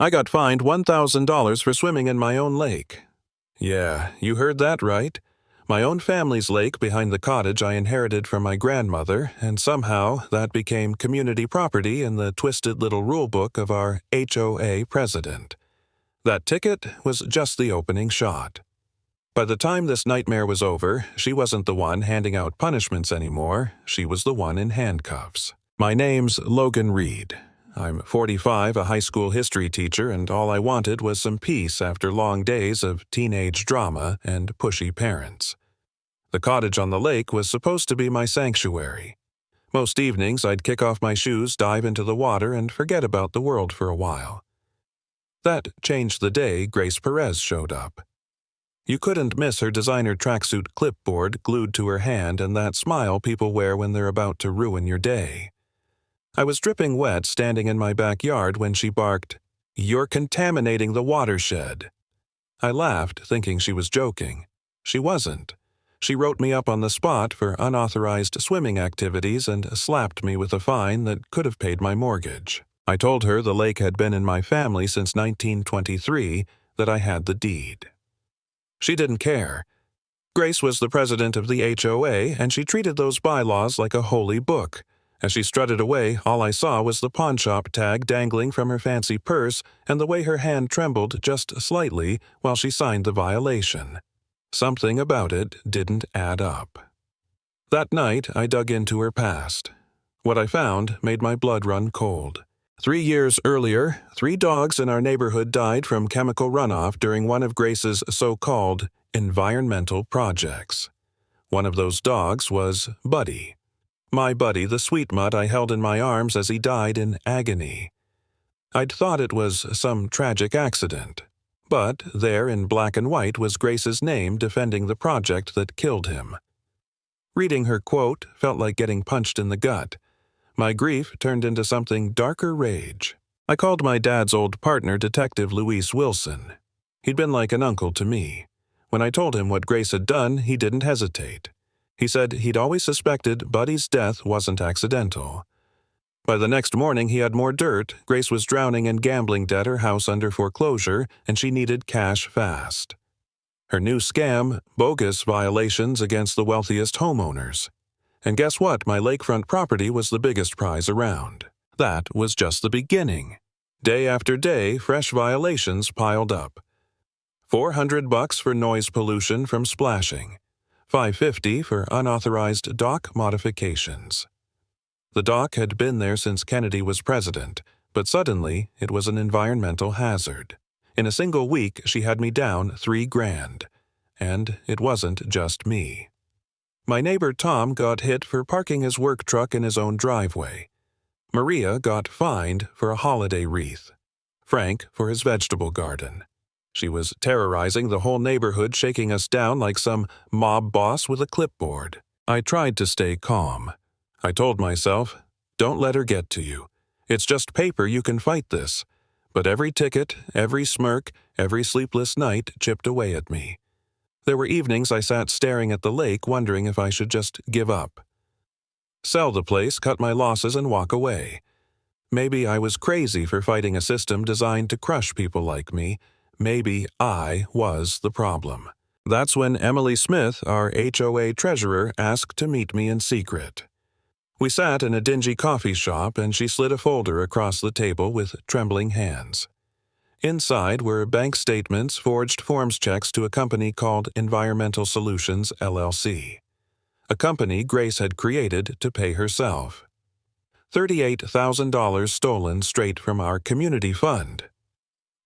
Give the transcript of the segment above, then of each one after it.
I got fined $1,000 for swimming in my own lake. Yeah, you heard that right. My own family's lake behind the cottage I inherited from my grandmother, and somehow that became community property in the twisted little rulebook of our HOA president. That ticket was just the opening shot. By the time this nightmare was over, she wasn't the one handing out punishments anymore. She was the one in handcuffs. My name's Logan Reed. I'm 45, a high school history teacher, and all I wanted was some peace after long days of teenage drama and pushy parents. The cottage on the lake was supposed to be my sanctuary. Most evenings I'd kick off my shoes, dive into the water, and forget about the world for a while. That changed the day Grace Perez showed up. You couldn't miss her designer tracksuit clipboard glued to her hand and that smile people wear when they're about to ruin your day. I was dripping wet standing in my backyard when she barked, "You're contaminating the watershed." I laughed, thinking she was joking. She wasn't. She wrote me up on the spot for unauthorized swimming activities and slapped me with a fine that could have paid my mortgage. I told her the lake had been in my family since 1923, that I had the deed. She didn't care. Grace was the president of the HOA, and she treated those bylaws like a holy book. As she strutted away, all I saw was the pawnshop tag dangling from her fancy purse and the way her hand trembled just slightly while she signed the violation. Something about it didn't add up. That night, I dug into her past. What I found made my blood run cold. 3 years earlier, 3 dogs in our neighborhood died from chemical runoff during one of Grace's so-called environmental projects. One of those dogs was Buddy. My buddy, the sweet mutt I held in my arms as he died in agony. I'd thought it was some tragic accident, but there in black and white was Grace's name defending the project that killed him. Reading her quote felt like getting punched in the gut. My grief turned into something darker rage. I called my dad's old partner, Detective Luis Wilson. He'd been like an uncle to me. When I told him what Grace had done, he didn't hesitate. He said he'd always suspected Buddy's death wasn't accidental. By the next morning, he had more dirt. Grace was drowning in gambling debt, her house under foreclosure, and she needed cash fast. Her new scam, bogus violations against the wealthiest homeowners. And guess what? My lakefront property was the biggest prize around. That was just the beginning. Day after day, fresh violations piled up. $400 for noise pollution from splashing. $550 for unauthorized dock modifications. The dock had been there since Kennedy was president, but suddenly it was an environmental hazard. In a single week, she had me down $3,000. And it wasn't just me. My neighbor Tom got hit for parking his work truck in his own driveway. Maria got fined for a holiday wreath. Frank for his vegetable garden. She was terrorizing the whole neighborhood, shaking us down like some mob boss with a clipboard. I tried to stay calm. I told myself, don't let her get to you. It's just paper, you can fight this. But every ticket, every smirk, every sleepless night chipped away at me. There were evenings I sat staring at the lake, wondering if I should just give up. Sell the place, cut my losses, and walk away. Maybe I was crazy for fighting a system designed to crush people like me. Maybe I was the problem. That's when Emily Smith, our HOA treasurer, asked to meet me in secret. We sat in a dingy coffee shop, and she slid a folder across the table with trembling hands. Inside were bank statements, forged forms checks to a company called Environmental Solutions, LLC. A company Grace had created to pay herself. $38,000 stolen straight from our community fund.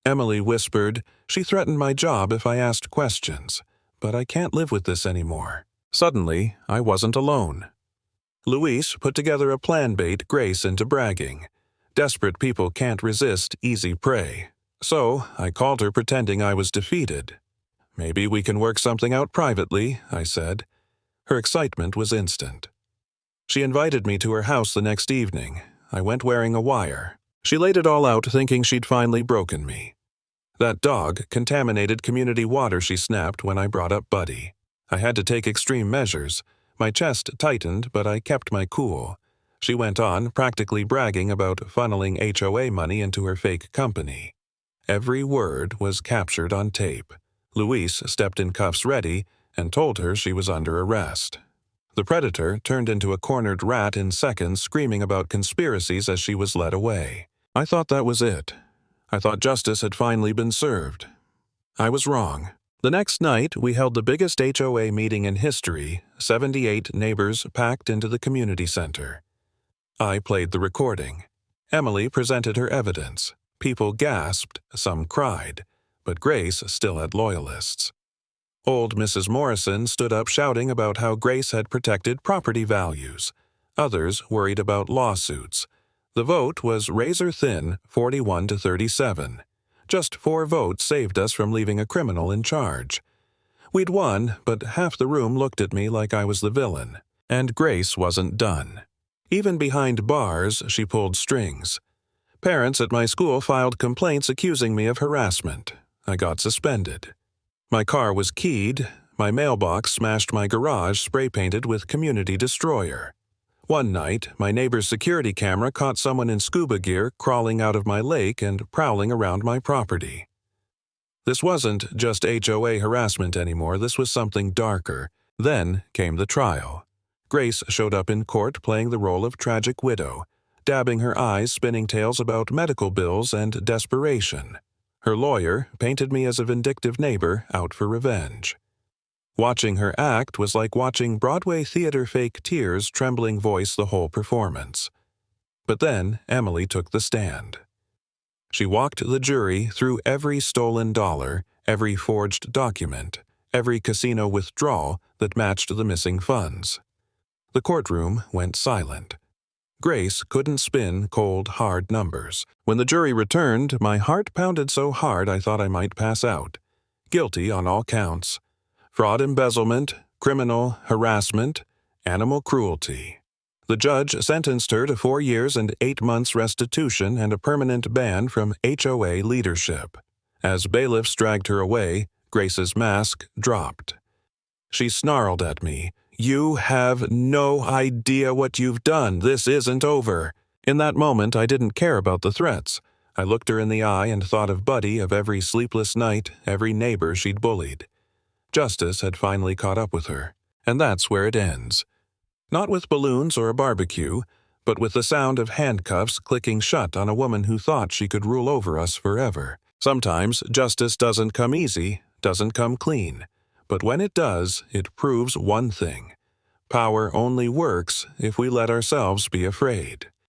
Emily whispered, she threatened my job if I asked questions, but I can't live with this anymore. Suddenly, I wasn't alone. Luis put together a plan bait Grace into bragging. Desperate people can't resist easy prey. So, I called her pretending I was defeated. Maybe we can work something out privately, I said. Her excitement was instant. She invited me to her house the next evening. I went wearing a wire. She laid it all out thinking she'd finally broken me. That dog contaminated community water, she snapped when I brought up Buddy. I had to take extreme measures. My chest tightened, but I kept my cool. She went on, practically bragging about funneling HOA money into her fake company. Every word was captured on tape. Louise stepped in cuffs ready and told her she was under arrest. The predator turned into a cornered rat in seconds, screaming about conspiracies as she was led away. I thought that was it. I thought justice had finally been served. I was wrong. The next night, we held the biggest HOA meeting in history. 78 neighbors packed into the community center. I played the recording. Emily presented her evidence. People gasped, some cried, but Grace still had loyalists. Old Mrs. Morrison stood up shouting about how Grace had protected property values. Others worried about lawsuits. The vote was razor-thin, 41 to 37. Just 4 votes saved us from leaving a criminal in charge. We'd won, but half the room looked at me like I was the villain. And Grace wasn't done. Even behind bars, she pulled strings. Parents at my school filed complaints accusing me of harassment. I got suspended. My car was keyed. My mailbox smashed my garage spray-painted with Community Destroyer. One night, my neighbor's security camera caught someone in scuba gear crawling out of my lake and prowling around my property. This wasn't just HOA harassment anymore, this was something darker. Then came the trial. Grace showed up in court playing the role of tragic widow, dabbing her eyes, spinning tales about medical bills and desperation. Her lawyer painted me as a vindictive neighbor out for revenge. Watching her act was like watching Broadway theater fake tears trembling voice the whole performance. But then Emily took the stand. She walked the jury through every stolen dollar, every forged document, every casino withdrawal that matched the missing funds. The courtroom went silent. Grace couldn't spin cold, hard numbers. When the jury returned, my heart pounded so hard I thought I might pass out. Guilty on all counts. Fraud, embezzlement, criminal harassment, animal cruelty. The judge sentenced her to 4 years and 8 months restitution and a permanent ban from HOA leadership. As bailiffs dragged her away, Grace's mask dropped. She snarled at me, "You have no idea what you've done. This isn't over." In that moment, I didn't care about the threats. I looked her in the eye and thought of Buddy, of every sleepless night, every neighbor she'd bullied. Justice had finally caught up with her, and that's where it ends. Not with balloons or a barbecue, but with the sound of handcuffs clicking shut on a woman who thought she could rule over us forever. Sometimes justice doesn't come easy, doesn't come clean. But when it does, it proves one thing. Power only works if we let ourselves be afraid.